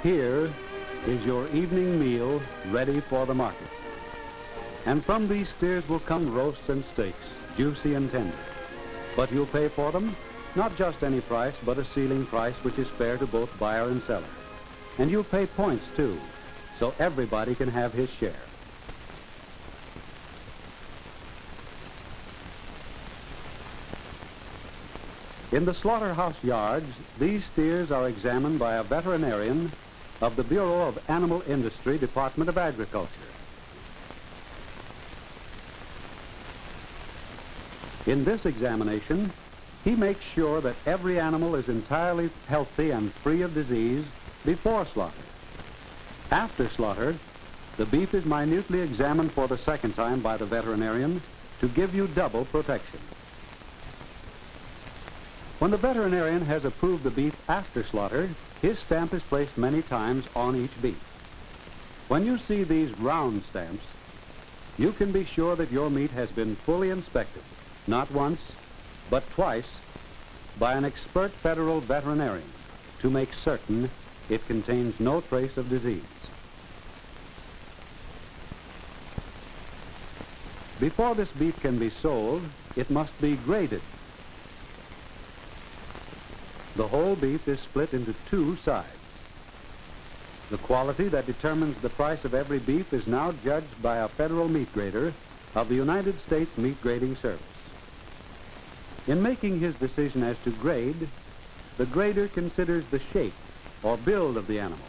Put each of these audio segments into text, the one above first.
Here is your evening meal ready for the market. And from these steers will come roasts and steaks, juicy and tender. But you'll pay for them not just any price, but a ceiling price which is fair to both buyer and seller. And you'll pay points too, so everybody can have his share. In the slaughterhouse yards, these steers are examined by a veterinarian of the Bureau of Animal Industry, Department of Agriculture. In this examination, he makes sure that every animal is entirely healthy and free of disease before slaughter. After slaughter, the beef is minutely examined for the second time by the veterinarian to give you double protection. When the veterinarian has approved the beef after slaughter, his stamp is placed many times on each beef. When you see these round stamps, you can be sure that your meat has been fully inspected, not once, but twice, by an expert federal veterinarian to make certain it contains no trace of disease. Before this beef can be sold, it must be graded. The whole beef is split into two sides. The quality that determines the price of every beef is now judged by a federal meat grader of the United States Meat Grading Service. In making his decision as to grade, the grader considers the shape or build of the animal,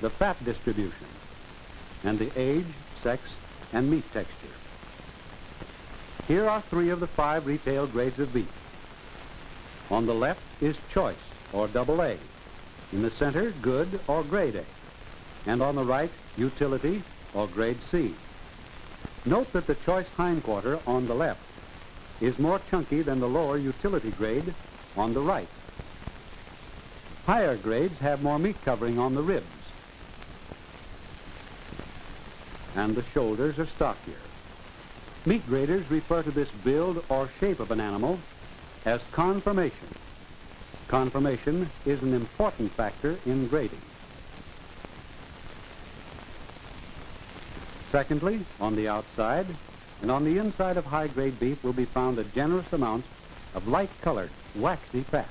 the fat distribution, and the age, sex, and meat texture. Here are 3 of the 5 retail grades of beef. On the left is choice, or double A. In the center, good, or grade A. And on the right, utility, or grade C. Note that the choice hindquarter on the left is more chunky than the lower utility grade on the right. Higher grades have more meat covering on the ribs, and the shoulders are stockier. Meat graders refer to this build or shape of an animal as conformation. Conformation is an important factor in grading. Secondly, on the outside and on the inside of high-grade beef will be found a generous amount of light-colored, waxy fat.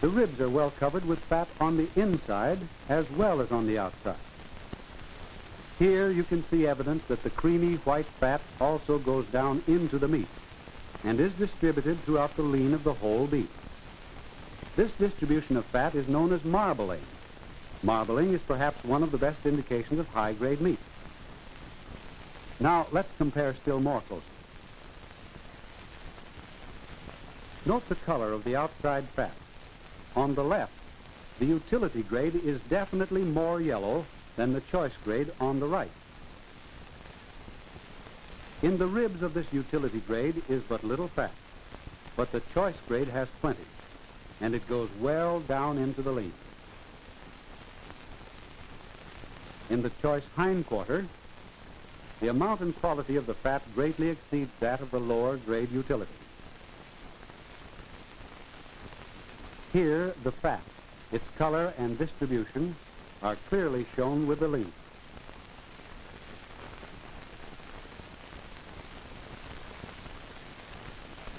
The ribs are well covered with fat on the inside as well as on the outside. Here you can see evidence that the creamy white fat also goes down into the meat and is distributed throughout the lean of the whole beef. This distribution of fat is known as marbling. Marbling is perhaps one of the best indications of high-grade meat. Now, let's compare still more closely. Note the color of the outside fat. On the left, the utility grade is definitely more yellow than the choice grade on the right. In the ribs of this utility grade is but little fat, but the choice grade has plenty, and it goes well down into the lean. In the choice hindquarter, the amount and quality of the fat greatly exceeds that of the lower grade utility. Here, the fat, its color and distribution are clearly shown with the lean.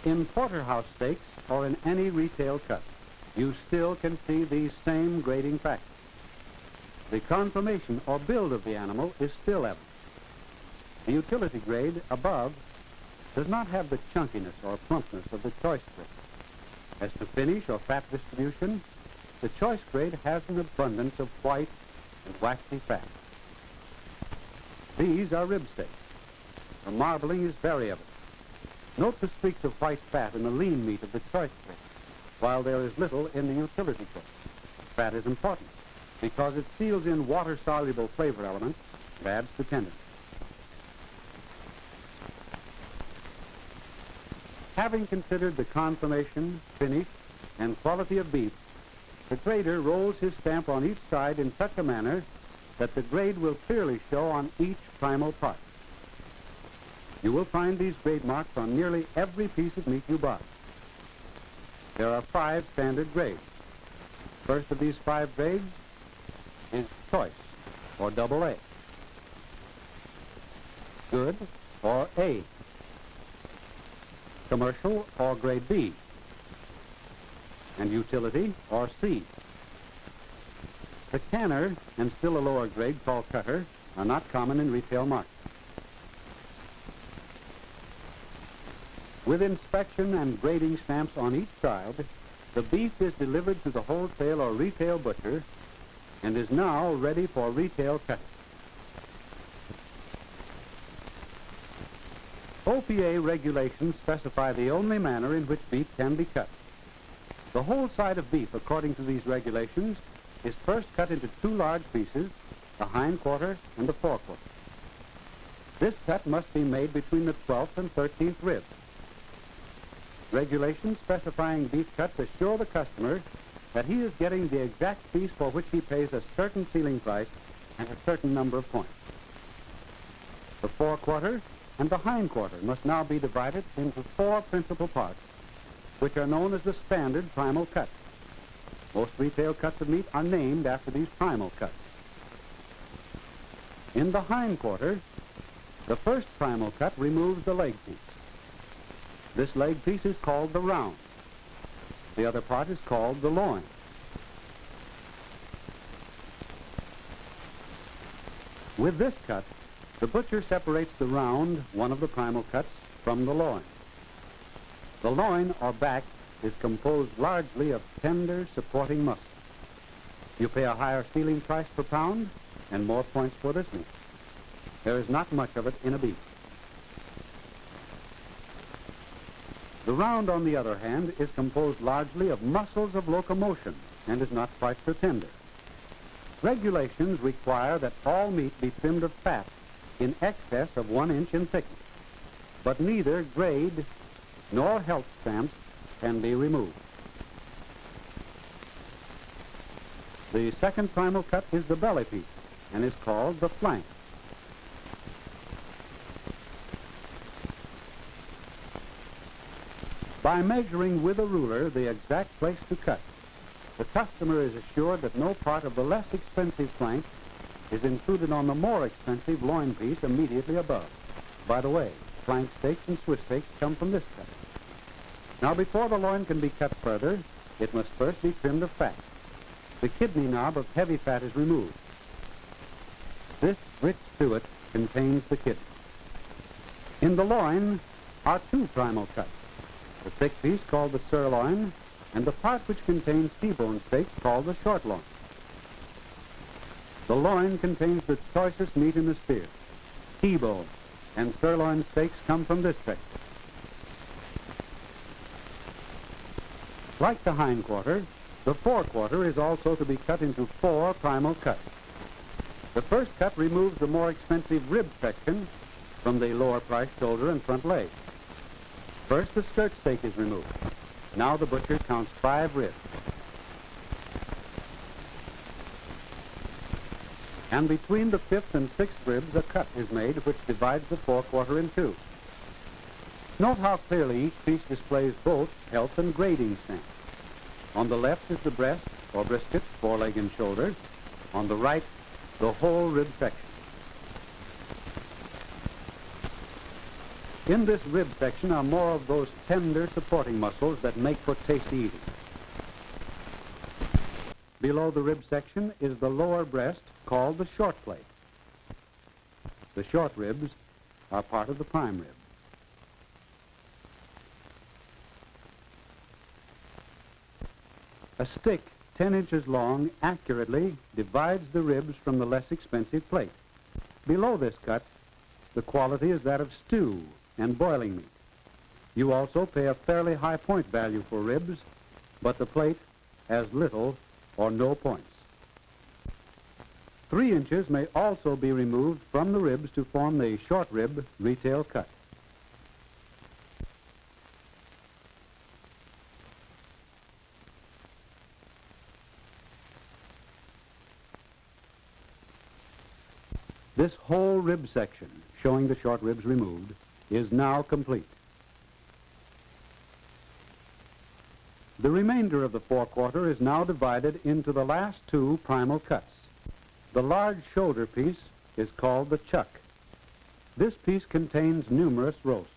In porterhouse steaks or in any retail cut, you still can see these same grading factors. The conformation or build of the animal is still evident. The utility grade above does not have the chunkiness or plumpness of the choice grade. As to finish or fat distribution, the choice grade has an abundance of white and waxy fat. These are rib steaks. The marbling is very evident. Note the streaks of white fat in the lean meat of the choice grade, while there is little in the utility grade. Fat is important because it seals in water-soluble flavor elements and adds to tenderness. Having considered the conformation, finish, and quality of beef, the grader rolls his stamp on each side in such a manner that the grade will clearly show on each primal part. You will find these grade marks on nearly every piece of meat you buy. There are 5 standard grades. First of these 5 grades is choice, or double A. Good, or A. Commercial, or grade B. And utility, or C. The canner, and still a lower grade called cutter, are not common in retail markets. With inspection and grading stamps on each side, the beef is delivered to the wholesale or retail butcher and is now ready for retail cutting. OPA regulations specify the only manner in which beef can be cut. The whole side of beef, according to these regulations, is first cut into 2 large pieces, the hind quarter and the forequarter. This cut must be made between the 12th and 13th ribs. Regulations specifying beef cuts assure the customer that he is getting the exact piece for which he pays a certain ceiling price and a certain number of points. The forequarter and the hind quarter must now be divided into 4 principal parts, which are known as the standard primal cuts. Most retail cuts of meat are named after these primal cuts. In the hind quarter, the first primal cut removes the leg piece. This leg piece is called the round. The other part is called the loin. With this cut, the butcher separates the round, one of the primal cuts, from the loin. The loin, or back, is composed largely of tender, supporting muscle. You pay a higher ceiling price per pound and more points for this meat. There is not much of it in a beef. The round, on the other hand, is composed largely of muscles of locomotion and is not quite so tender. Regulations require that all meat be trimmed of fat in excess of 1 inch in thickness, but neither grade nor health stamps can be removed. The second primal cut is the belly piece and is called the flank. By measuring with a ruler the exact place to cut, the customer is assured that no part of the less expensive flank is included on the more expensive loin piece immediately above. By the way, flank steaks and Swiss steaks come from this cut. Now, before the loin can be cut further, it must first be trimmed of fat. The kidney knob of heavy fat is removed. This rich suet contains the kidney. In the loin are 2 primal cuts. The thick piece called the sirloin, and the part which contains T-bone steaks called the short loin. The loin contains the choicest meat in the steer. T-bone and sirloin steaks come from this section. Like the hind quarter, the forequarter is also to be cut into 4 primal cuts. The first cut removes the more expensive rib section from the lower priced shoulder and front leg. First, the skirt steak is removed. Now the butcher counts 5 ribs. And between the 5th and 6th ribs, a cut is made which divides the forequarter in 2. Note how clearly each piece displays both health and grading stamps. On the left is the breast, or brisket, foreleg and shoulder. On the right, the whole rib section. In this rib section are more of those tender supporting muscles that make for tasty eating. Below the rib section is the lower breast, called the short plate. The short ribs are part of the prime rib. A stick 10 inches long accurately divides the ribs from the less expensive plate. Below this cut, the quality is that of stew and boiling meat. You also pay a fairly high point value for ribs, but the plate has little or no points. 3 inches may also be removed from the ribs to form the short rib retail cut. This whole rib section, showing the short ribs removed, is now complete. The remainder of the forequarter is now divided into the last two primal cuts. The large shoulder piece is called the chuck. This piece contains numerous roasts.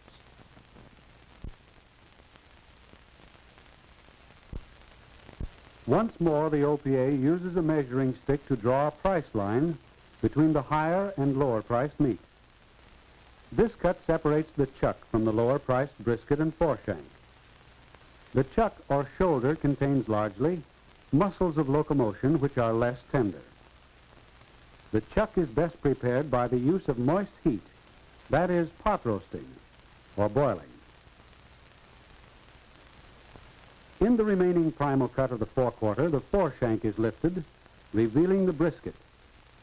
Once more, the OPA uses a measuring stick to draw a price line between the higher and lower priced meat. This cut separates the chuck from the lower priced brisket and foreshank. The chuck or shoulder contains largely muscles of locomotion which are less tender. The chuck is best prepared by the use of moist heat, that is pot roasting or boiling. In the remaining primal cut of the forequarter, the foreshank is lifted, revealing the brisket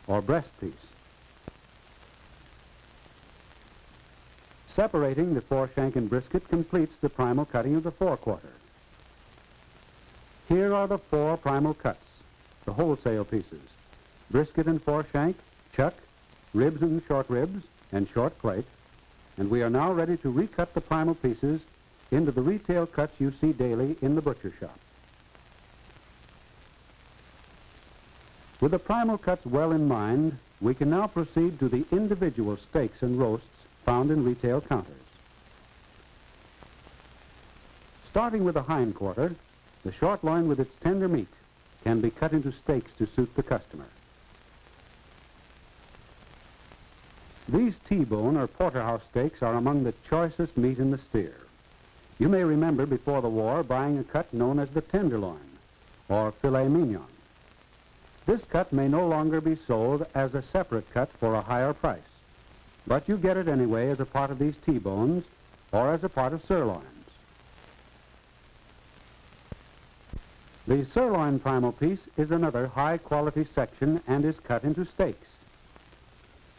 or breast piece. Separating the foreshank and brisket completes the primal cutting of the forequarter. Here are the four primal cuts, the wholesale pieces: brisket and foreshank, chuck, ribs and short ribs, and short plate. And we are now ready to recut the primal pieces into the retail cuts you see daily in the butcher shop. With the primal cuts well in mind, we can now proceed to the individual steaks and roasts found in retail counters. Starting with the hindquarter, the short loin with its tender meat can be cut into steaks to suit the customer. These T-bone or porterhouse steaks are among the choicest meat in the steer. You may remember before the war buying a cut known as the tenderloin or filet mignon. This cut may no longer be sold as a separate cut for a higher price, but you get it anyway as a part of these T-bones or as a part of sirloins. The sirloin primal piece is another high-quality section and is cut into steaks.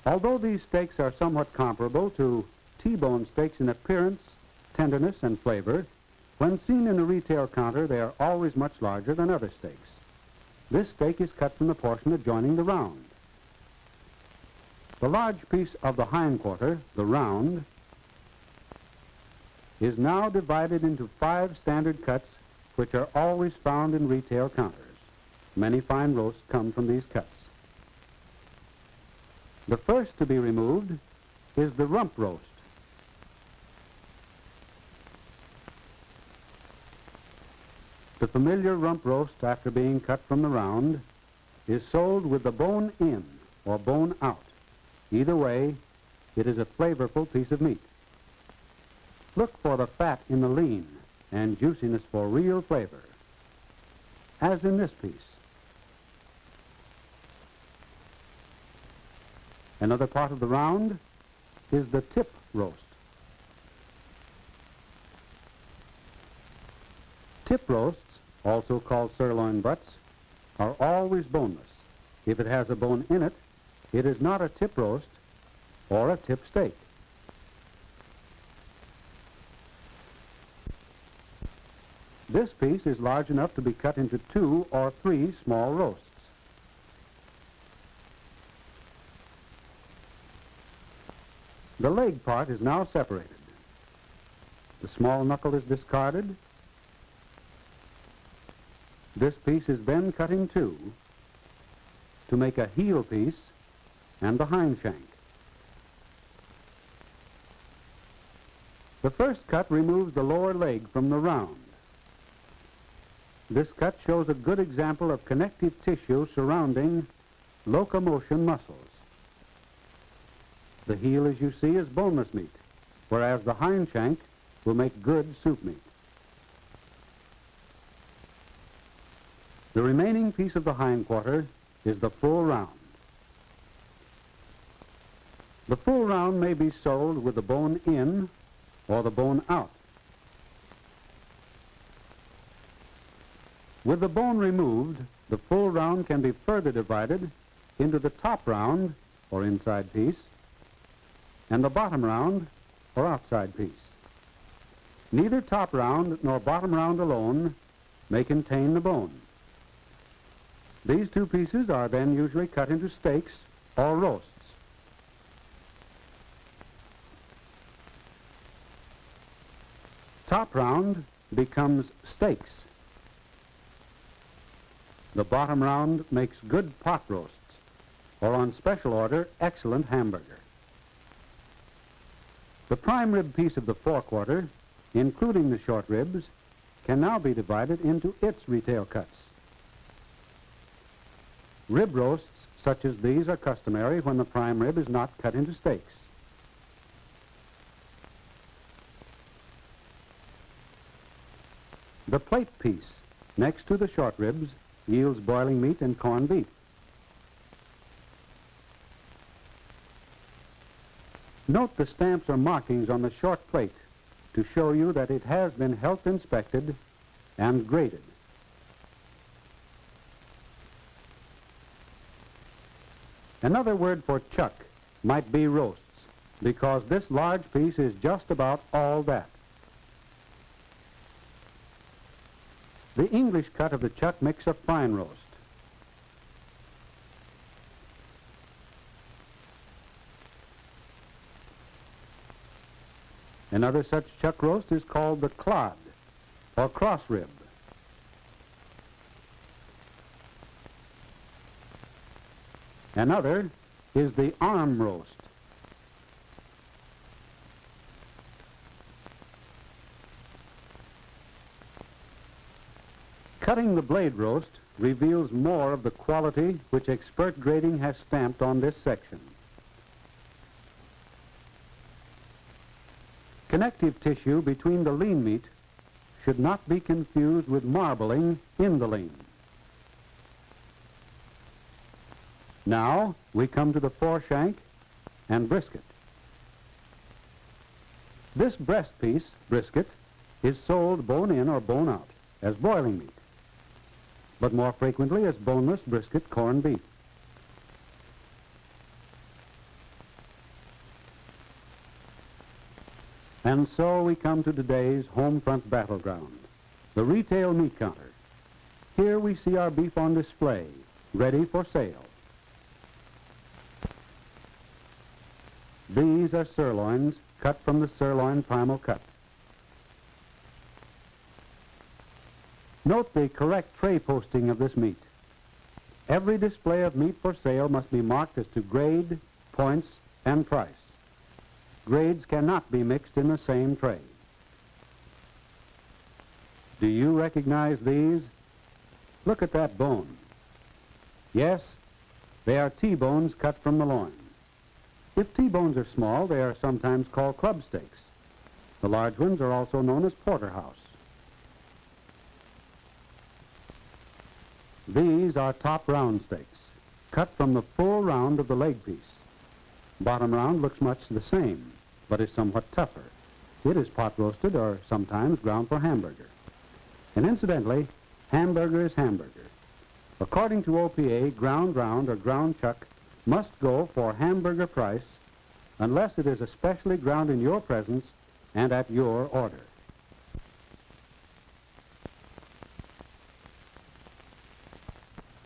Although these steaks are somewhat comparable to T-bone steaks in appearance, tenderness, and flavor, when seen in a retail counter, they are always much larger than other steaks. This steak is cut from the portion adjoining the round. The large piece of the hindquarter, the round, is now divided into 5 standard cuts which are always found in retail counters. Many fine roasts come from these cuts. The first to be removed is the rump roast. The familiar rump roast, after being cut from the round, is sold with the bone in or bone out. Either way, it is a flavorful piece of meat. Look for the fat in the lean and juiciness for real flavor, as in this piece. Another part of the round is the tip roast. Tip roasts, also called sirloin butts, are always boneless. If it has a bone in it, it is not a tip roast or a tip steak. This piece is large enough to be cut into 2 or 3 small roasts. The leg part is now separated. The small knuckle is discarded. This piece is then cut in 2 to make a heel piece and the hind shank. The first cut removes the lower leg from the round. This cut shows a good example of connective tissue surrounding locomotion muscles. The heel, as you see, is boneless meat, whereas the hind shank will make good soup meat. The remaining piece of the hindquarter is the full round. The full round may be sold with the bone in or the bone out. With the bone removed, the full round can be further divided into the top round, or inside piece, and the bottom round, or outside piece. Neither top round nor bottom round alone may contain the bone. These 2 pieces are then usually cut into steaks or roasts. Top round becomes steaks. The bottom round makes good pot roasts, or on special order, excellent hamburger. The prime rib piece of the forequarter, including the short ribs, can now be divided into its retail cuts. Rib roasts such as these are customary when the prime rib is not cut into steaks. The plate piece next to the short ribs yields boiling meat and corned beef. Note the stamps or markings on the short plate to show you that it has been health inspected and graded. Another word for chuck might be roasts, because this large piece is just about all that. The English cut of the chuck makes a fine roast. Another such chuck roast is called the clod, or cross rib. Another is the arm roast. Cutting the blade roast reveals more of the quality which expert grading has stamped on this section. Connective tissue between the lean meat should not be confused with marbling in the lean. Now we come to the foreshank and brisket. This breast piece, brisket, is sold bone in or bone out as boiling meat, but more frequently as boneless brisket corned beef. And so we come to today's home front battleground, the retail meat counter. Here we see our beef on display, ready for sale. These are sirloins cut from the sirloin primal cut. Note the correct tray posting of this meat. Every display of meat for sale must be marked as to grade, points, and price. Grades cannot be mixed in the same tray. Do you recognize these? Look at that bone. Yes, they are T-bones cut from the loin. If T-bones are small, they are sometimes called club steaks. The large ones are also known as porterhouse. These are top round steaks, cut from the full round of the leg piece. Bottom round looks much the same, but is somewhat tougher. It is pot roasted or sometimes ground for hamburger. And incidentally, hamburger is hamburger. According to OPA, ground round or ground chuck must go for hamburger price unless it is especially ground in your presence and at your order.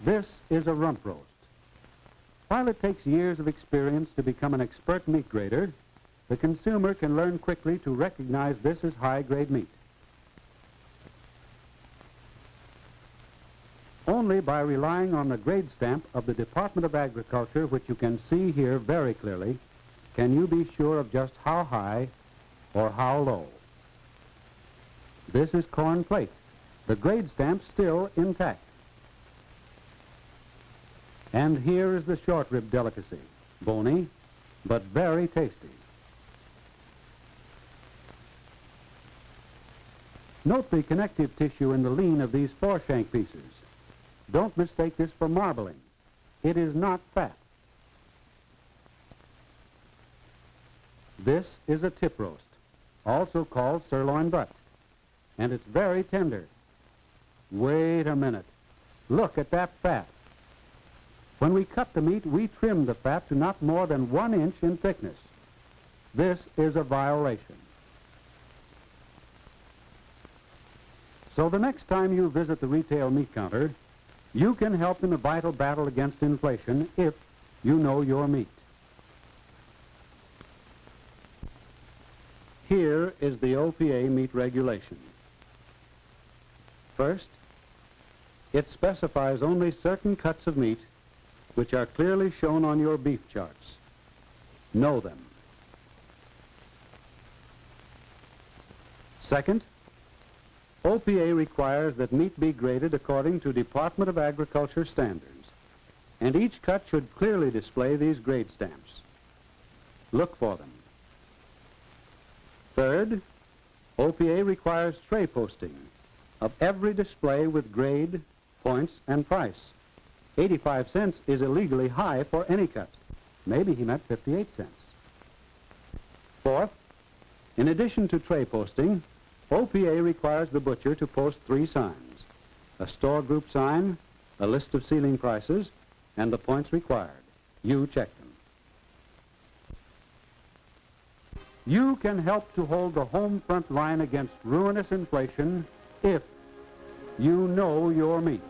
This is a rump roast. While it takes years of experience to become an expert meat grader, the consumer can learn quickly to recognize this as high-grade meat. Only by relying on the grade stamp of the Department of Agriculture, which you can see here very clearly, can you be sure of just how high or how low. This is corn plate, the grade stamp still intact. And here is the short rib delicacy, bony, but very tasty. Note the connective tissue in the lean of these foreshank pieces. Don't mistake this for marbling. It is not fat. This is a tip roast, also called sirloin butt, and it's very tender. Wait a minute. Look at that fat. When we cut the meat, we trim the fat to not more than 1 inch in thickness. This is a violation. So the next time you visit the retail meat counter, you can help in the vital battle against inflation if you know your meat. Here is the OPA meat regulation. First, It specifies only certain cuts of meat which are clearly shown on your beef charts. Know them. Second, OPA requires that meat be graded according to Department of Agriculture standards, and each cut should clearly display these grade stamps. Look for them. Third, OPA requires tray posting of every display with grade, points, and price. 85 cents is illegally high for any cut. Maybe he meant 58 cents. Fourth, in addition to tray posting, OPA requires the butcher to post 3 signs: a store group sign, a list of ceiling prices, and the points required. You check them. You can help to hold the home front line against ruinous inflation if you know your meat.